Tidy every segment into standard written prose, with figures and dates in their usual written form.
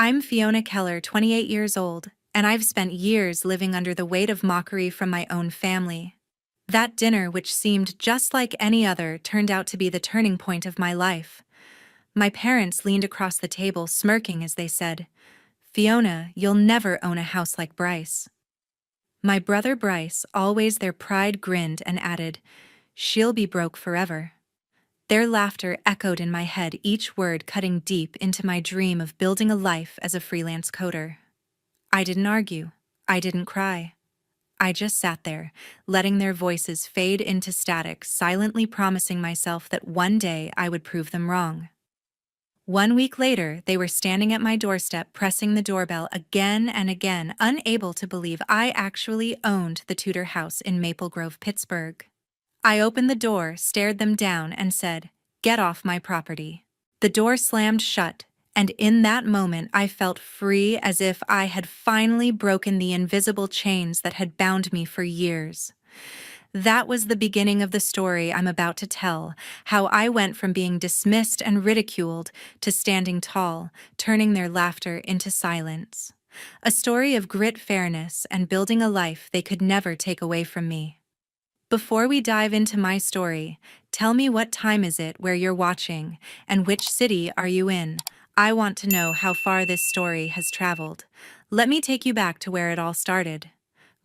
I'm Fiona Keller, 28 years old, and I've spent years living under the weight of mockery from my own family. That dinner, which seemed just like any other, turned out to be the turning point of my life. My parents leaned across the table, smirking as they said, "Fiona, you'll never own a house like Bryce." My brother Bryce, always their pride, grinned and added, "She'll be broke forever." Their laughter echoed in my head, each word cutting deep into my dream of building a life as a freelance coder. I didn't argue. I didn't cry. I just sat there, letting their voices fade into static, silently promising myself that one day I would prove them wrong. 1 week later, they were standing at my doorstep, pressing the doorbell again and again, unable to believe I actually owned the Tudor house in Maple Grove, Pittsburgh. I opened the door, stared them down, and said, "Get off my property." The door slammed shut, and in that moment I felt free, as if I had finally broken the invisible chains that had bound me for years. That was the beginning of the story I'm about to tell, how I went from being dismissed and ridiculed to standing tall, turning their laughter into silence. A story of grit, fairness, and building a life they could never take away from me. Before we dive into my story, tell me, what time is it where you're watching, and which city are you in? I want to know how far this story has traveled. Let me take you back to where it all started.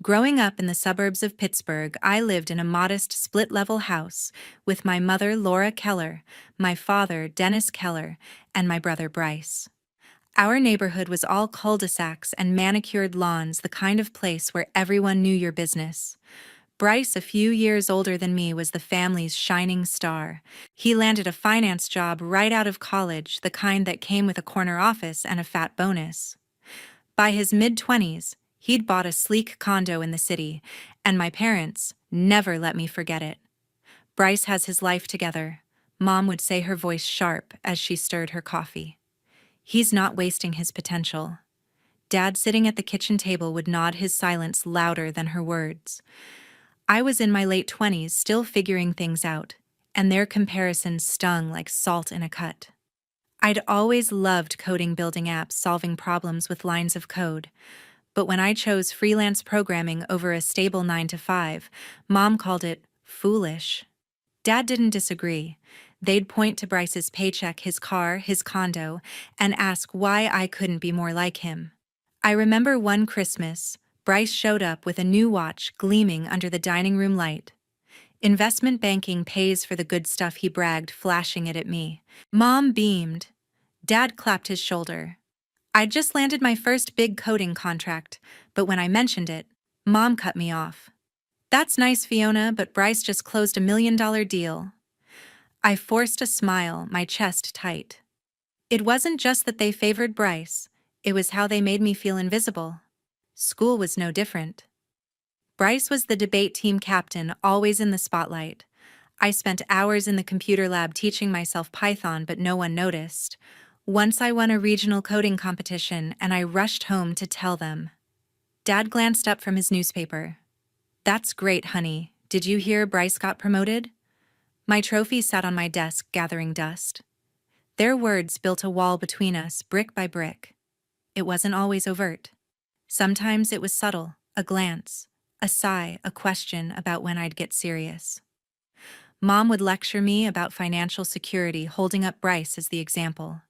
Growing up in the suburbs of Pittsburgh, I lived in a modest split-level house with my mother, Laura Keller, my father, Dennis Keller, and my brother, Bryce. Our neighborhood was all cul-de-sacs and manicured lawns, the kind of place where everyone knew your business. Bryce, a few years older than me, was the family's shining star. He landed a finance job right out of college, the kind that came with a corner office and a fat bonus. By his mid-20s, he'd bought a sleek condo in the city, and my parents never let me forget it. "Bryce has his life together," Mom would say, her voice sharp as she stirred her coffee. "He's not wasting his potential." Dad, sitting at the kitchen table, would nod, his silence louder than her words. I was in my late 20s, still figuring things out, and their comparisons stung like salt in a cut. I'd always loved coding, building apps, solving problems with lines of code. But when I chose freelance programming over a stable 9 to 5, Mom called it foolish. Dad didn't disagree. They'd point to Bryce's paycheck, his car, his condo, and ask why I couldn't be more like him. I remember one Christmas, Bryce showed up with a new watch gleaming under the dining room light. "Investment banking pays for the good stuff," he bragged, flashing it at me. Mom beamed. Dad clapped his shoulder. I'd just landed my first big coding contract, but when I mentioned it, Mom cut me off. "That's nice, Fiona, but Bryce just closed $1 million deal." I forced a smile, my chest tight. It wasn't just that they favored Bryce, it was how they made me feel invisible. School was no different. Bryce was the debate team captain, always in the spotlight. I spent hours in the computer lab teaching myself Python, but no one noticed. Once I won a regional coding competition, and I rushed home to tell them. Dad glanced up from his newspaper. "That's great, honey. Did you hear Bryce got promoted?" My trophy sat on my desk, gathering dust. Their words built a wall between us, brick by brick. It wasn't always overt. Sometimes it was subtle, a glance, a sigh, a question about when I'd get serious. Mom would lecture me about financial security, holding up Bryce as the example.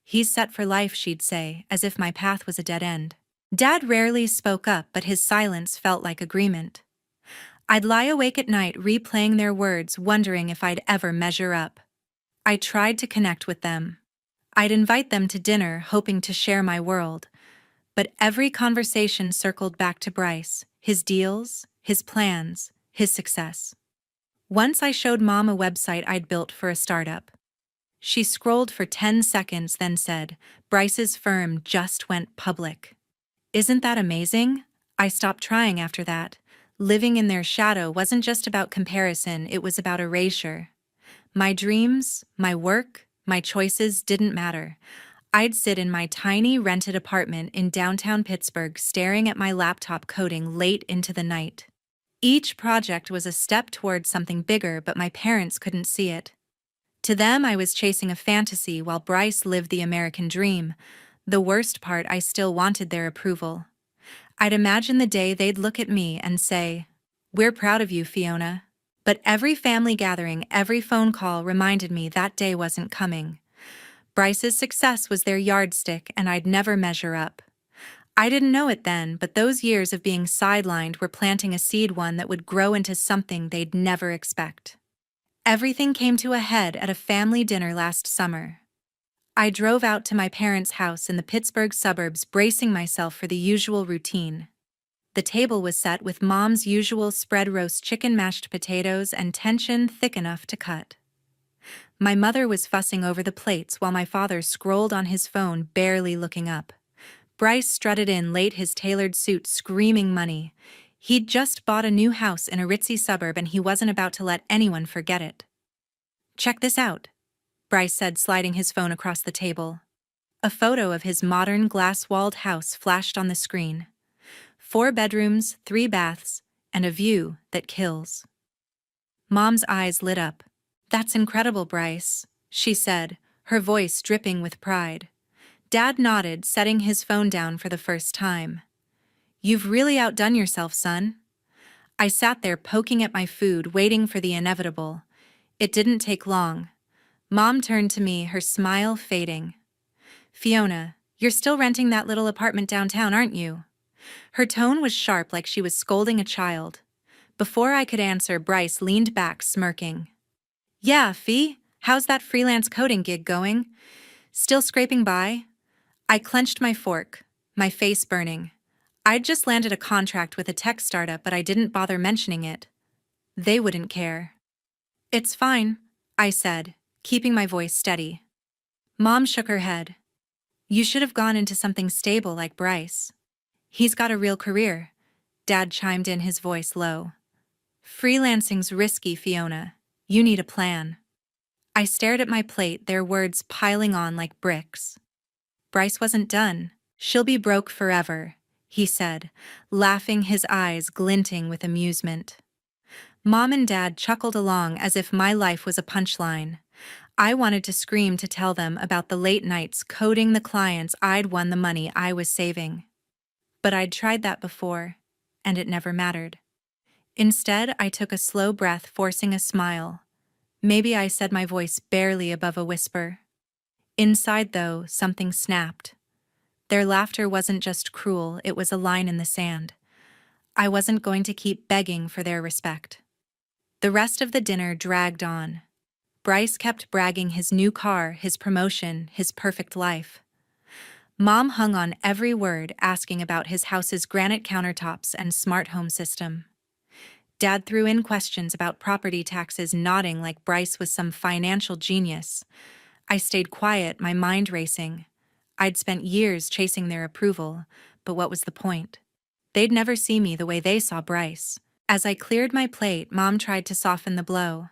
"He's set for life," she'd say, as if my path was a dead end. Dad rarely spoke up, but his silence felt like agreement. I'd lie awake at night replaying their words, wondering if I'd ever measure up. I tried to connect with them. I'd invite them to dinner, hoping to share my world. But every conversation circled back to Bryce, his deals, his plans, his success. Once I showed Mom a website I'd built for a startup. She scrolled for 10 seconds, then said, "Bryce's firm just went public." Isn't that amazing? I stopped trying after that. Living in their shadow wasn't just about comparison, it was about erasure. My dreams, my work, my choices didn't matter. I'd sit in my tiny rented apartment in downtown Pittsburgh, staring at my laptop, coding late into the night. Each project was a step toward something bigger, but my parents couldn't see it. To them, I was chasing a fantasy while Bryce lived the American dream, The worst part, I still wanted their approval. I'd imagine the day they'd look at me and say, "We're proud of you, Fiona." But every family gathering, every phone call reminded me that day wasn't coming. Bryce's success was their yardstick, and I'd never measure up. I didn't know it then, but those years of being sidelined were planting a seed, one that would grow into something they'd never expect. Everything came to a head at a family dinner last summer. I drove out to my parents' house in the Pittsburgh suburbs, bracing myself for the usual routine. The table was set with Mom's usual spread: roast chicken, mashed potatoes, and tension thick enough to cut. My mother was fussing over the plates while my father scrolled on his phone, barely looking up. Bryce strutted in late, his tailored suit screaming money. He'd just bought a new house in a ritzy suburb, and he wasn't about to let anyone forget it. "Check this out," Bryce said, sliding his phone across the table. A photo of his modern glass-walled house flashed on the screen. 4 bedrooms, 3 baths, and a view that kills. Mom's eyes lit up. "That's incredible, Bryce," she said, her voice dripping with pride. Dad nodded, setting his phone down for the first time. "You've really outdone yourself, son." I sat there poking at my food, waiting for the inevitable. It didn't take long. Mom turned to me, her smile fading. "Fiona, you're still renting that little apartment downtown, aren't you?" Her tone was sharp, like she was scolding a child. Before I could answer, Bryce leaned back, smirking. "Yeah, Fee, how's that freelance coding gig going? Still scraping by?" I clenched my fork, my face burning. I'd just landed a contract with a tech startup, but I didn't bother mentioning it. They wouldn't care. "It's fine," I said, keeping my voice steady. Mom shook her head. "You should have gone into something stable like Bryce. He's got a real career." Dad chimed in, his voice low. "Freelancing's risky, Fiona. You need a plan." I stared at my plate, their words piling on like bricks. "Bryce wasn't done. She'll be broke forever," he said, laughing, his eyes glinting with amusement. Mom and Dad chuckled along as if my life was a punchline. I wanted to scream, to tell them about the late nights coding the clients I'd won, the money I was saving. But I'd tried that before, and it never mattered. Instead, I took a slow breath, forcing a smile. Maybe I said, my voice barely above a whisper. Inside, though, something snapped. Their laughter wasn't just cruel, it was a line in the sand. I wasn't going to keep begging for their respect. The rest of the dinner dragged on. Bryce kept bragging: his new car, his promotion, his perfect life. Mom hung on every word, asking about his house's granite countertops and smart home system. Dad threw in questions about property taxes, nodding like Bryce was some financial genius. I stayed quiet, my mind racing. I'd spent years chasing their approval, but what was the point? They'd never see me the way they saw Bryce. As I cleared my plate, Mom tried to soften the blow.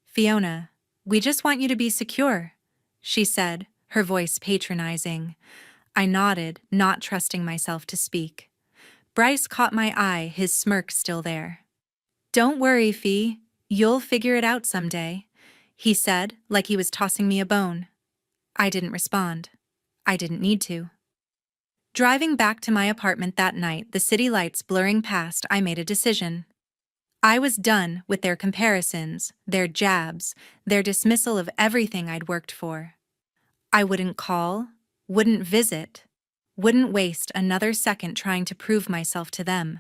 "Fiona, we just want you to be secure," she said, her voice patronizing. I nodded, not trusting myself to speak. Bryce caught my eye, his smirk still there. "Don't worry, Fee. You'll figure it out someday," he said, like he was tossing me a bone. I didn't respond. I didn't need to. Driving back to my apartment that night, the city lights blurring past, I made a decision. I was done with their comparisons, their jabs, their dismissal of everything I'd worked for. I wouldn't call, wouldn't visit, wouldn't waste another second trying to prove myself to them.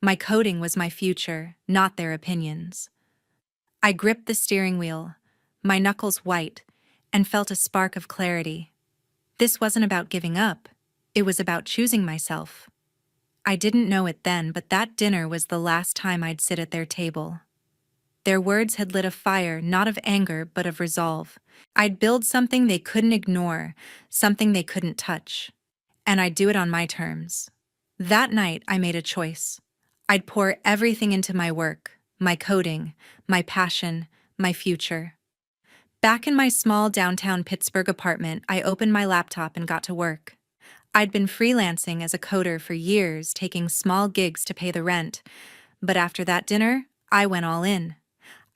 My coding was my future, not their opinions. I gripped the steering wheel, my knuckles white, and felt a spark of clarity. This wasn't about giving up. It was about choosing myself. I didn't know it then, but that dinner was the last time I'd sit at their table. Their words had lit a fire, not of anger, but of resolve. I'd build something they couldn't ignore, something they couldn't touch. And I'd do it on my terms. That night, I made a choice. I'd pour everything into my work, my coding, my passion, my future. Back in my small downtown Pittsburgh apartment, I opened my laptop and got to work. I'd been freelancing as a coder for years, taking small gigs to pay the rent. But after that dinner, I went all in.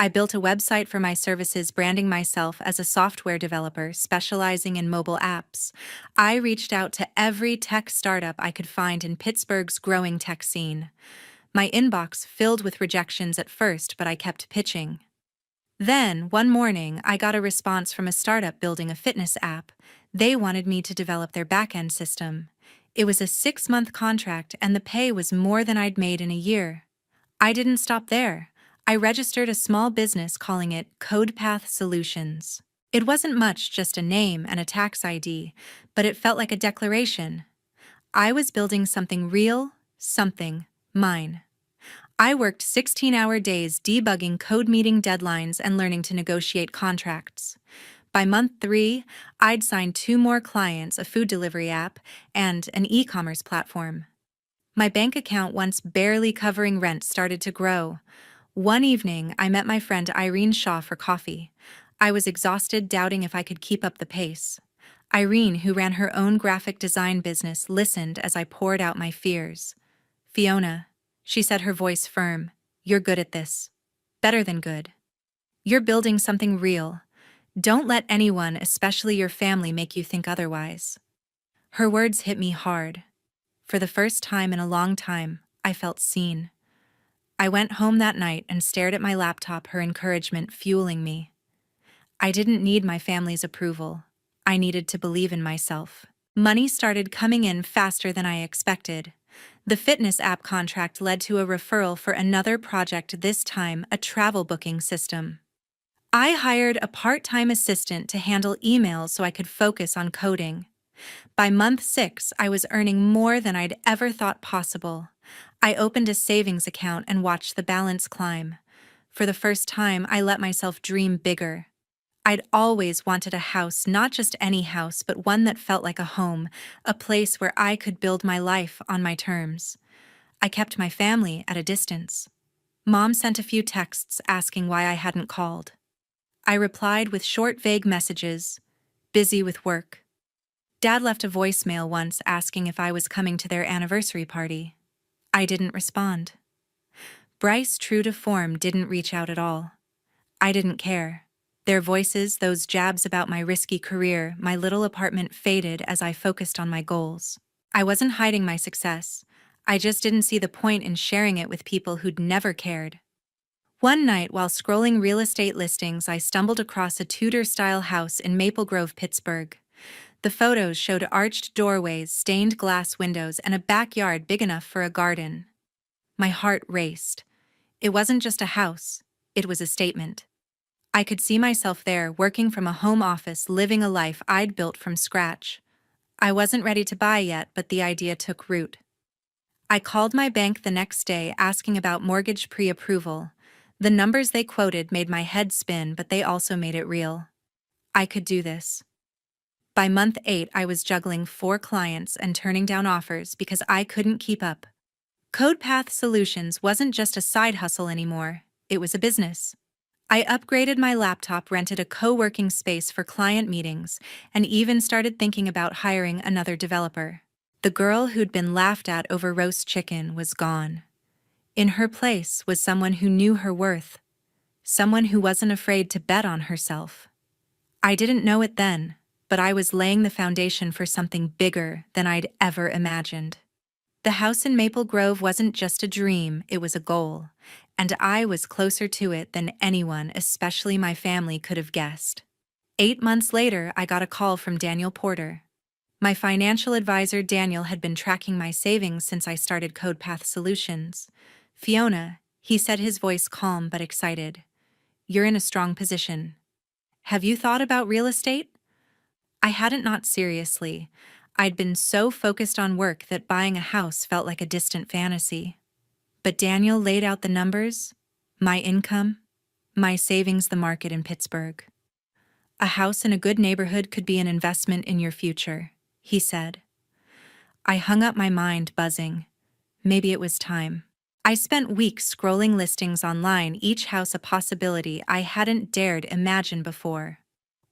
I built a website for my services, branding myself as a software developer specializing in mobile apps. I reached out to every tech startup I could find in Pittsburgh's growing tech scene. My inbox filled with rejections at first, but I kept pitching. Then, one morning, I got a response from a startup building a fitness app. They wanted me to develop their back-end system. It was a 6-month contract, and the pay was more than I'd made in a year. I didn't stop there. I registered a small business calling it CodePath Solutions. It wasn't much, just a name and a tax ID, but it felt like a declaration. I was building something real, something mine. I worked 16-hour days debugging code, meeting deadlines, and learning to negotiate contracts. By month 3, I'd signed 2 more clients, a food delivery app and an e-commerce platform. My bank account, once barely covering rent, started to grow. One evening, I met my friend Irene Shaw for coffee. I was exhausted, doubting if I could keep up the pace. Irene, who ran her own graphic design business, listened as I poured out my fears. "Fiona," she said, her voice firm, "you're good at this. Better than good. You're building something real. Don't let anyone, especially your family, make you think otherwise." Her words hit me hard. For the first time in a long time, I felt seen. I went home that night and stared at my laptop, her encouragement fueling me. I didn't need my family's approval. I needed to believe in myself. Money started coming in faster than I expected. The fitness app contract led to a referral for another project, this time a travel booking system. I hired a part-time assistant to handle emails so I could focus on coding. By month 6, I was earning more than I'd ever thought possible. I opened a savings account and watched the balance climb. For the first time, I let myself dream bigger. I'd always wanted a house, not just any house, but one that felt like a home, a place where I could build my life on my terms. I kept my family at a distance. Mom sent a few texts asking why I hadn't called. I replied with short, vague messages, busy with work. Dad left a voicemail once asking if I was coming to their anniversary party. I didn't respond. Bryce, true to form, didn't reach out at all. I didn't care. Their voices, those jabs about my risky career, my little apartment, faded as I focused on my goals. I wasn't hiding my success. I just didn't see the point in sharing it with people who'd never cared. One night, while scrolling real estate listings, I stumbled across a Tudor-style house in Maple Grove, Pittsburgh. The photos showed arched doorways, stained glass windows, and a backyard big enough for a garden. My heart raced. It wasn't just a house, it was a statement. I could see myself there, working from a home office, living a life I'd built from scratch. I wasn't ready to buy yet, but the idea took root. I called my bank the next day asking about mortgage pre-approval. The numbers they quoted made my head spin, but they also made it real. I could do this. By month 8, I was juggling 4 clients and turning down offers because I couldn't keep up. CodePath Solutions wasn't just a side hustle anymore, it was a business. I upgraded my laptop, rented a co-working space for client meetings, and even started thinking about hiring another developer. The girl who'd been laughed at over roast chicken was gone. In her place was someone who knew her worth, someone who wasn't afraid to bet on herself. I didn't know it then, but I was laying the foundation for something bigger than I'd ever imagined. The house in Maple Grove wasn't just a dream, it was a goal, and I was closer to it than anyone, especially my family, could have guessed. 8 months later, I got a call from Daniel Porter. My financial advisor. Daniel had been tracking my savings since I started CodePath Solutions. "Fiona," he said, his voice calm but excited, "you're in a strong position. Have you thought about real estate?" I hadn't, not seriously. I'd been so focused on work that buying a house felt like a distant fantasy. But Daniel laid out the numbers, my income, my savings, the market in Pittsburgh. "A house in a good neighborhood could be an investment in your future," he said. I hung up, my mind buzzing. Maybe it was time. I spent weeks scrolling listings online, each house a possibility I hadn't dared imagine before.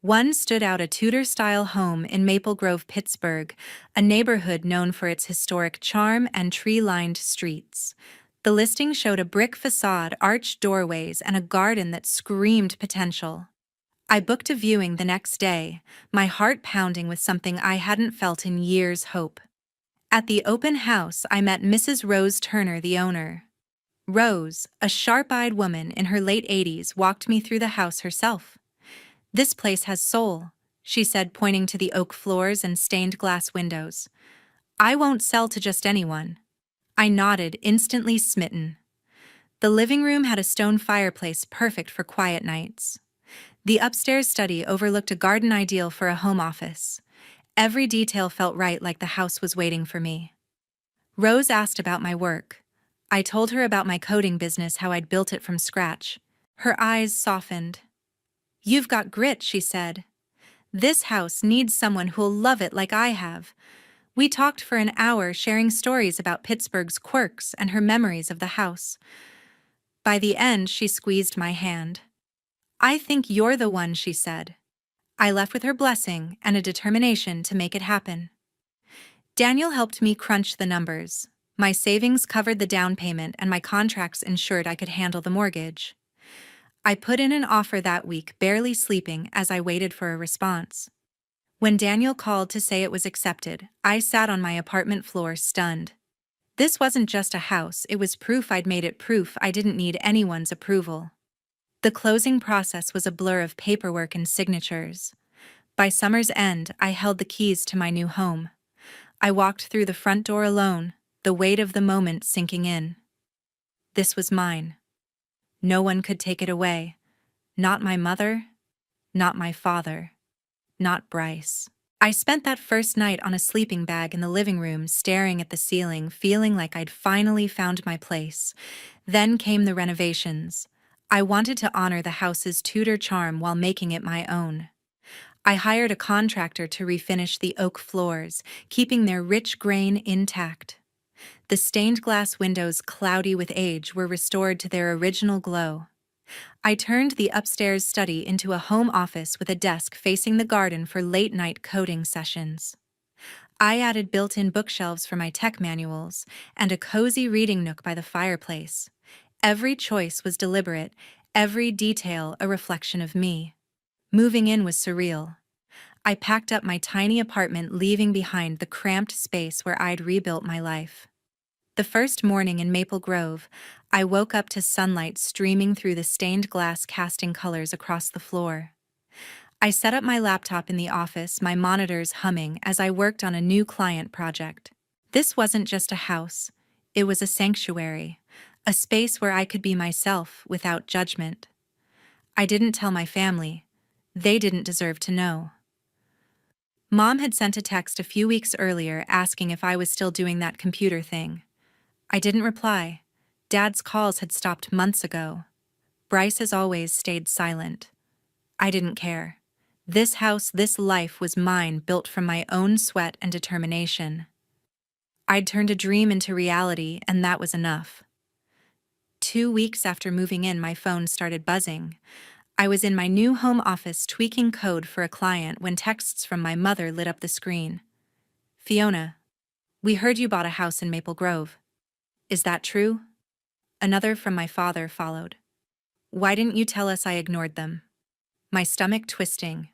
One stood out, a Tudor-style home in Maple Grove, Pittsburgh, a neighborhood known for its historic charm and tree-lined streets. The listing showed a brick facade, arched doorways, and a garden that screamed potential. I booked a viewing the next day, my heart pounding with something I hadn't felt in years: hope. At the open house, I met Mrs. Rose Turner, the owner. Rose, a sharp-eyed woman in her late 80s, walked me through the house herself. "This place has soul," she said, pointing to the oak floors and stained glass windows. "I won't sell to just anyone." I nodded, instantly smitten. The living room had a stone fireplace perfect for quiet nights. The upstairs study overlooked a garden ideal for a home office. Every detail felt right, like the house was waiting for me. Rose asked about my work. I told her about my coding business, how I'd built it from scratch. Her eyes softened. "You've got grit," she said. "This house needs someone who'll love it like I have." We talked for an hour, sharing stories about Pittsburgh's quirks and her memories of the house. By the end, she squeezed my hand. "I think you're the one," she said. I left with her blessing and a determination to make it happen. Daniel helped me crunch the numbers. My savings covered the down payment, and my contracts ensured I could handle the mortgage. I put in an offer that week, barely sleeping as I waited for a response. When Daniel called to say it was accepted, I sat on my apartment floor, stunned. This wasn't just a house, it was proof I'd made it, proof I didn't need anyone's approval. The closing process was a blur of paperwork and signatures. By summer's end, I held the keys to my new home. I walked through the front door alone, the weight of the moment sinking in. This was mine. No one could take it away. Not my mother, not my father, not Bryce. I spent that first night on a sleeping bag in the living room, staring at the ceiling, feeling like I'd finally found my place. Then came the renovations. I wanted to honor the house's Tudor charm while making it my own. I hired a contractor to refinish the oak floors, keeping their rich grain intact. The stained glass windows, cloudy with age, were restored to their original glow. I turned the upstairs study into a home office with a desk facing the garden for late-night coding sessions. I added built-in bookshelves for my tech manuals and a cozy reading nook by the fireplace. Every choice was deliberate, every detail a reflection of me. Moving in was surreal. I packed up my tiny apartment, leaving behind the cramped space where I'd rebuilt my life. The first morning in Maple Grove, I woke up to sunlight streaming through the stained glass, casting colors across the floor. I set up my laptop in the office, my monitors humming as I worked on a new client project. This wasn't just a house, it was a sanctuary, a space where I could be myself without judgment. I didn't tell my family. They didn't deserve to know. Mom had sent a text a few weeks earlier asking if I was still doing that computer thing. I didn't reply. Dad's calls had stopped months ago. Bryce has always stayed silent. I didn't care. This house, this life was mine, built from my own sweat and determination. I'd turned a dream into reality, and that was enough. 2 weeks after moving in, my phone started buzzing. I was in my new home office tweaking code for a client when texts from my mother lit up the screen. "Fiona, we heard you bought a house in Maple Grove. Is that true?" Another from my father followed. "Why didn't you tell us?" I ignored them, my stomach twisting.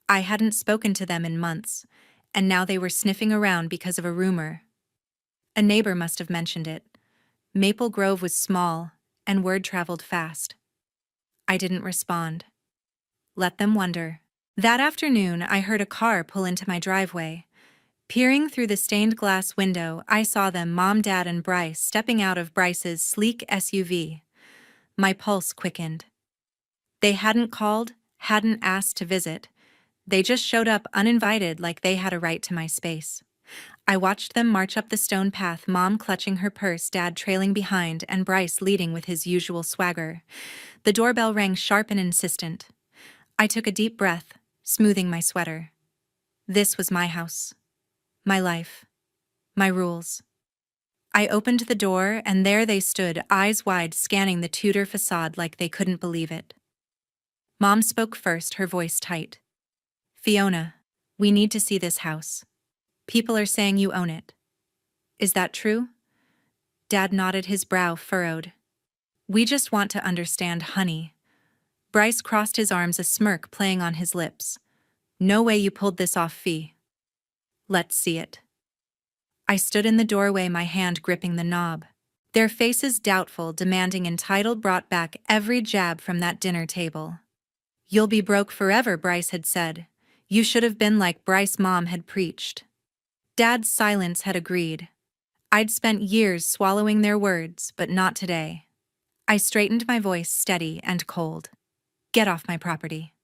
I hadn't spoken to them in months, and now they were sniffing around because of a rumor. A neighbor must have mentioned it. Maple Grove was small, and word traveled fast. I didn't respond. Let them wonder. That afternoon, I heard a car pull into my driveway. Peering through the stained glass window, I saw them, Mom, Dad, and Bryce, stepping out of Bryce's sleek SUV. My pulse quickened. They hadn't called, hadn't asked to visit. They just showed up uninvited, like they had a right to my space. I watched them march up the stone path, Mom clutching her purse, Dad trailing behind, and Bryce leading with his usual swagger. The doorbell rang sharp and insistent. I took a deep breath, smoothing my sweater. This was my house. My life. My rules. I opened the door, and there they stood, eyes wide, scanning the Tudor facade like they couldn't believe it. Mom spoke first, her voice tight. "Fiona, we need to see this house. People are saying you own it. Is that true?" Dad nodded, his brow furrowed. We just want to understand, honey. Bryce crossed his arms, a smirk playing on his lips. No way you pulled this off, Fee. Let's see it. I stood in the doorway, my hand gripping the knob. Their faces doubtful, demanding entitled, brought back every jab from that dinner table. You'll be broke forever, Bryce had said. You should have been like Bryce, Mom had preached. Dad's silence had agreed. I'd spent years swallowing their words, but not today. I straightened, my voice steady and cold. Get off my property.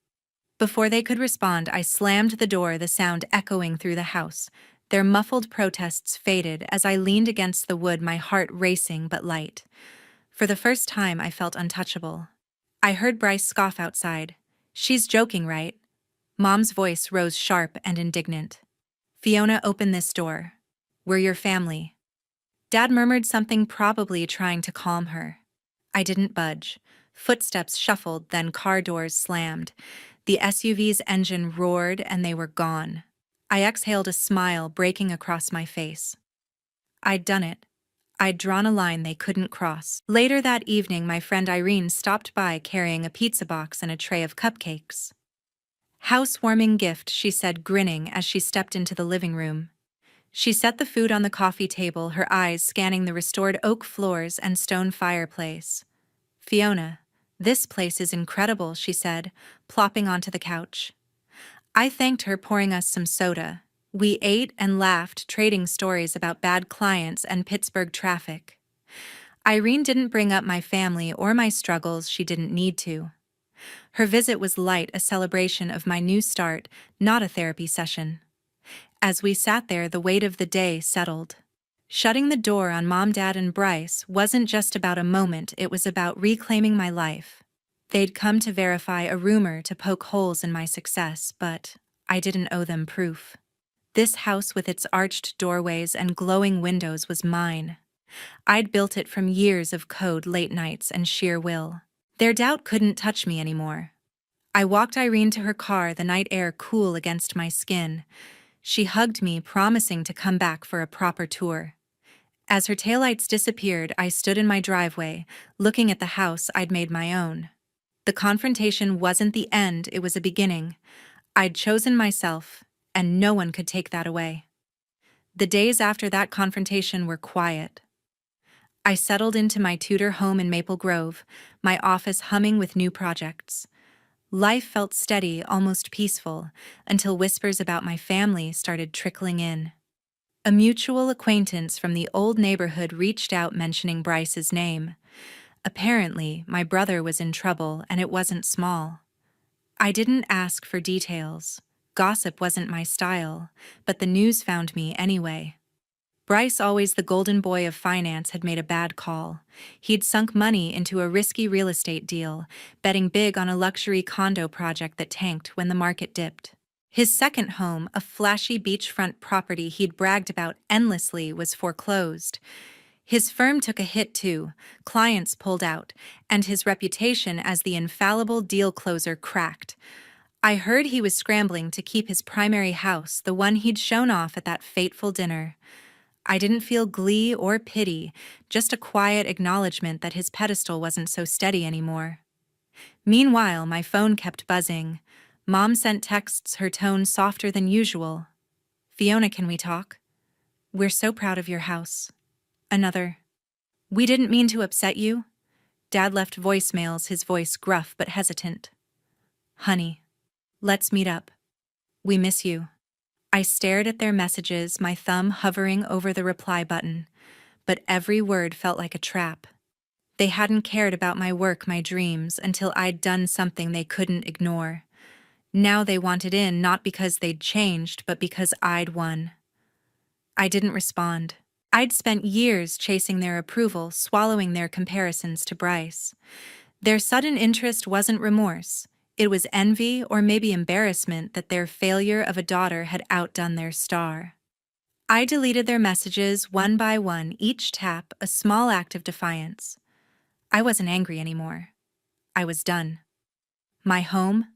Before they could respond, I slammed the door, the sound echoing through the house. Their muffled protests faded as I leaned against the wood, my heart racing but light. For the first time, I felt untouchable. I heard Bryce scoff outside. She's joking, right? Mom's voice rose sharp and indignant. Fiona, open this door. We're your family. Dad murmured something, probably trying to calm her. I didn't budge. Footsteps shuffled, then car doors slammed. The SUV's engine roared and they were gone. I exhaled, a smile breaking across my face. I'd done it. I'd drawn a line they couldn't cross. Later that evening, my friend Irene stopped by carrying a pizza box and a tray of cupcakes. Housewarming gift, she said, grinning as she stepped into the living room. She set the food on the coffee table, her eyes scanning the restored oak floors and stone fireplace. Fiona, this place is incredible, she said, plopping onto the couch. I thanked her, pouring us some soda. We ate and laughed, trading stories about bad clients and Pittsburgh traffic. Irene didn't bring up my family or my struggles, she didn't need to. Her visit was light, a celebration of my new start, not a therapy session. As we sat there, the weight of the day settled. Shutting the door on Mom, Dad, and Bryce wasn't just about a moment, it was about reclaiming my life. They'd come to verify a rumor, to poke holes in my success, but I didn't owe them proof. This house with its arched doorways and glowing windows was mine. I'd built it from years of code, late nights, and sheer will. Their doubt couldn't touch me anymore. I walked Irene to her car, the night air cool against my skin. She hugged me, promising to come back for a proper tour. As her taillights disappeared, I stood in my driveway, looking at the house I'd made my own. The confrontation wasn't the end, it was a beginning. I'd chosen myself, and no one could take that away. The days after that confrontation were quiet. I settled into my Tudor home in Maple Grove, my office humming with new projects. Life felt steady, almost peaceful, until whispers about my family started trickling in. A mutual acquaintance from the old neighborhood reached out, mentioning Bryce's name. Apparently, my brother was in trouble, and it wasn't small. I didn't ask for details. Gossip wasn't my style, but the news found me anyway. Bryce, always the golden boy of finance, had made a bad call. He'd sunk money into a risky real estate deal, betting big on a luxury condo project that tanked when the market dipped. His second home, a flashy beachfront property he'd bragged about endlessly, was foreclosed. His firm took a hit too, clients pulled out, and his reputation as the infallible deal closer cracked. I heard he was scrambling to keep his primary house, the one he'd shown off at that fateful dinner. I didn't feel glee or pity, just a quiet acknowledgement that his pedestal wasn't so steady anymore. Meanwhile, my phone kept buzzing. Mom sent texts, her tone softer than usual. Fiona, can we talk? We're so proud of your house. Another. We didn't mean to upset you. Dad left voicemails, his voice gruff but hesitant. Honey, let's meet up. We miss you. I stared at their messages, my thumb hovering over the reply button, but every word felt like a trap. They hadn't cared about my work, my dreams, until I'd done something they couldn't ignore. Now they wanted in, not because they'd changed, but because I'd won. I didn't respond. I'd spent years chasing their approval, swallowing their comparisons to Bryce. Their sudden interest wasn't remorse. It was envy, or maybe embarrassment, that their failure of a daughter had outdone their star. I deleted their messages one by one, each tap a small act of defiance. I wasn't angry anymore. I was done. My home,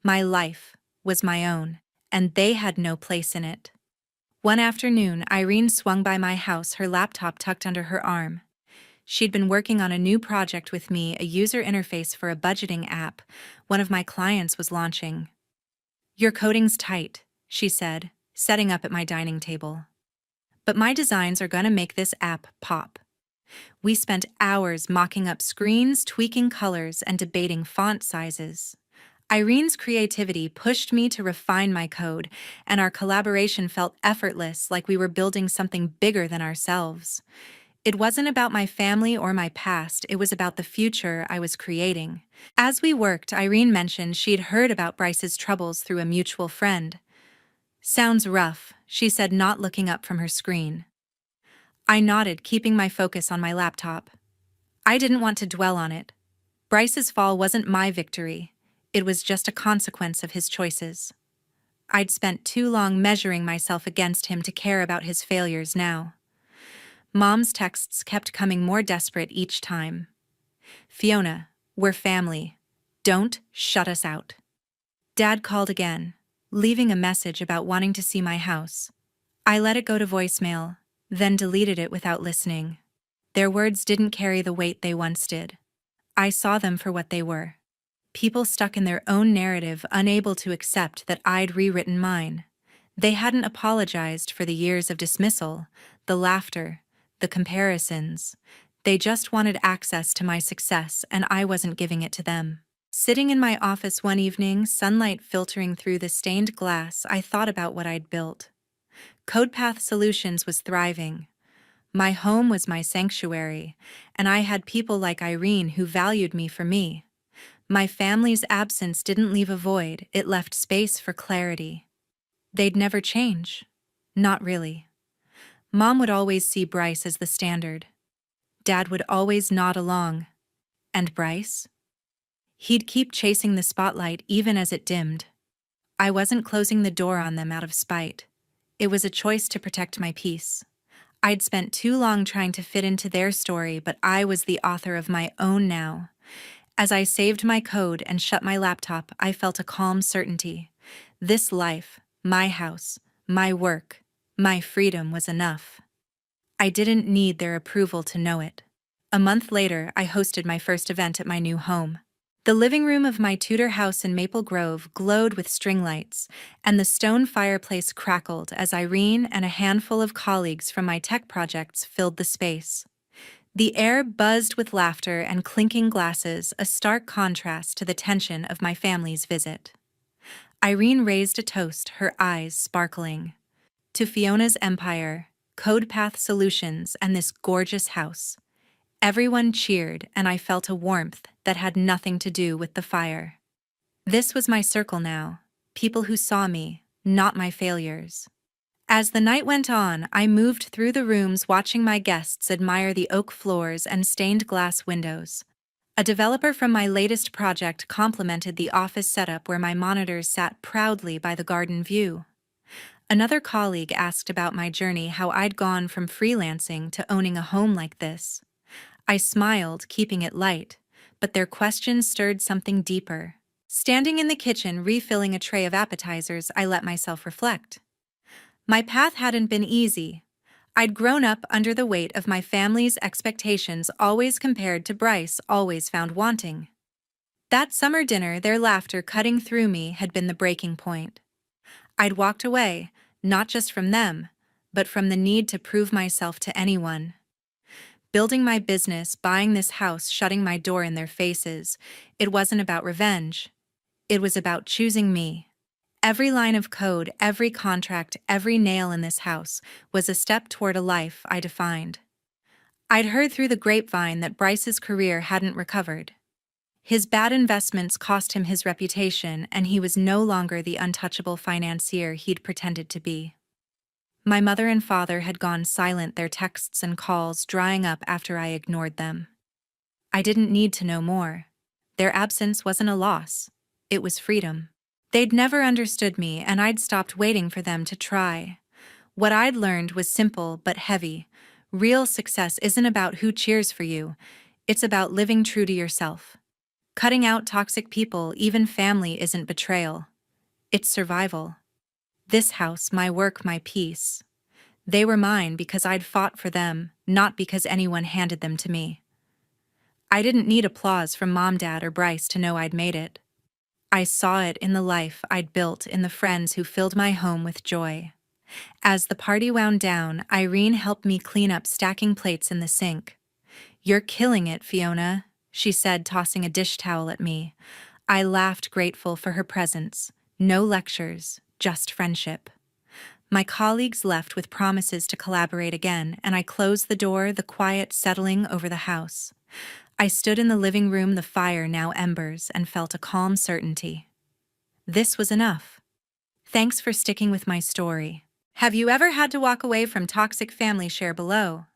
my life, was my own, and they had no place in it. One afternoon, Irene swung by my house, her laptop tucked under her arm. She'd been working on a new project with me, a user interface for a budgeting app one of my clients was launching. "Your coding's tight," she said, setting up at my dining table. "But my designs are gonna make this app pop." We spent hours mocking up screens, tweaking colors, and debating font sizes. Irene's creativity pushed me to refine my code, and our collaboration felt effortless, like we were building something bigger than ourselves. It wasn't about my family or my past, it was about the future I was creating. As we worked, Irene mentioned she'd heard about Bryce's troubles through a mutual friend. "Sounds rough," she said, not looking up from her screen. I nodded, keeping my focus on my laptop. I didn't want to dwell on it. Bryce's fall wasn't my victory. It was just a consequence of his choices. I'd spent too long measuring myself against him to care about his failures now. Mom's texts kept coming more desperate each time. "Fiona, we're family. Don't shut us out." Dad called again, leaving a message about wanting to see my house. I let it go to voicemail, then deleted it without listening. Their words didn't carry the weight they once did. I saw them for what they were. People stuck in their own narrative, unable to accept that I'd rewritten mine. They hadn't apologized for the years of dismissal, the laughter, the comparisons. They just wanted access to my success, and I wasn't giving it to them. Sitting in my office one evening, sunlight filtering through the stained glass, I thought about what I'd built. CodePath Solutions was thriving. My home was my sanctuary, and I had people like Irene who valued me for me. My family's absence didn't leave a void, it left space for clarity. They'd never change. Not really. Mom would always see Bryce as the standard. Dad would always nod along. And Bryce? He'd keep chasing the spotlight even as it dimmed. I wasn't closing the door on them out of spite. It was a choice to protect my peace. I'd spent too long trying to fit into their story, but I was the author of my own now. As I saved my code and shut my laptop, I felt a calm certainty. This life, my house, my work, my freedom was enough. I didn't need their approval to know it. A month later, I hosted my first event at my new home. The living room of my Tudor house in Maple Grove glowed with string lights, and the stone fireplace crackled as Irene and a handful of colleagues from my tech projects filled the space. The air buzzed with laughter and clinking glasses, a stark contrast to the tension of my family's visit. Irene raised a toast, her eyes sparkling. "To Fiona's empire, CodePath Solutions, and this gorgeous house." Everyone cheered, and I felt a warmth that had nothing to do with the fire. This was my circle now, people who saw me, not my failures. As the night went on, I moved through the rooms watching my guests admire the oak floors and stained glass windows. A developer from my latest project complimented the office setup where my monitors sat proudly by the garden view. Another colleague asked about my journey, how I'd gone from freelancing to owning a home like this. I smiled, keeping it light, but their questions stirred something deeper. Standing in the kitchen refilling a tray of appetizers, I let myself reflect. My path hadn't been easy. I'd grown up under the weight of my family's expectations, always compared to Bryce, always found wanting. That summer dinner, their laughter cutting through me, had been the breaking point. I'd walked away, not just from them, but from the need to prove myself to anyone. Building my business, buying this house, shutting my door in their faces, it wasn't about revenge. It was about choosing me. Every line of code, every contract, every nail in this house was a step toward a life I defined. I'd heard through the grapevine that Bryce's career hadn't recovered. His bad investments cost him his reputation, and he was no longer the untouchable financier he'd pretended to be. My mother and father had gone silent, their texts and calls drying up after I ignored them. I didn't need to know more. Their absence wasn't a loss. It was freedom. They'd never understood me, and I'd stopped waiting for them to try. What I'd learned was simple but heavy. Real success isn't about who cheers for you. It's about living true to yourself. Cutting out toxic people, even family, isn't betrayal. It's survival. This house, my work, my peace. They were mine because I'd fought for them, not because anyone handed them to me. I didn't need applause from Mom, Dad, or Bryce to know I'd made it. I saw it in the life I'd built, in the friends who filled my home with joy. As the party wound down, Irene helped me clean up stacking plates in the sink. "You're killing it, Fiona," she said, tossing a dish towel at me. I laughed, grateful for her presence. No lectures, just friendship. My colleagues left with promises to collaborate again, and I closed the door, the quiet settling over the house. I stood in the living room, the fire now embers, and felt a calm certainty. This was enough. Thanks for sticking with my story. Have you ever had to walk away from toxic family? Share below.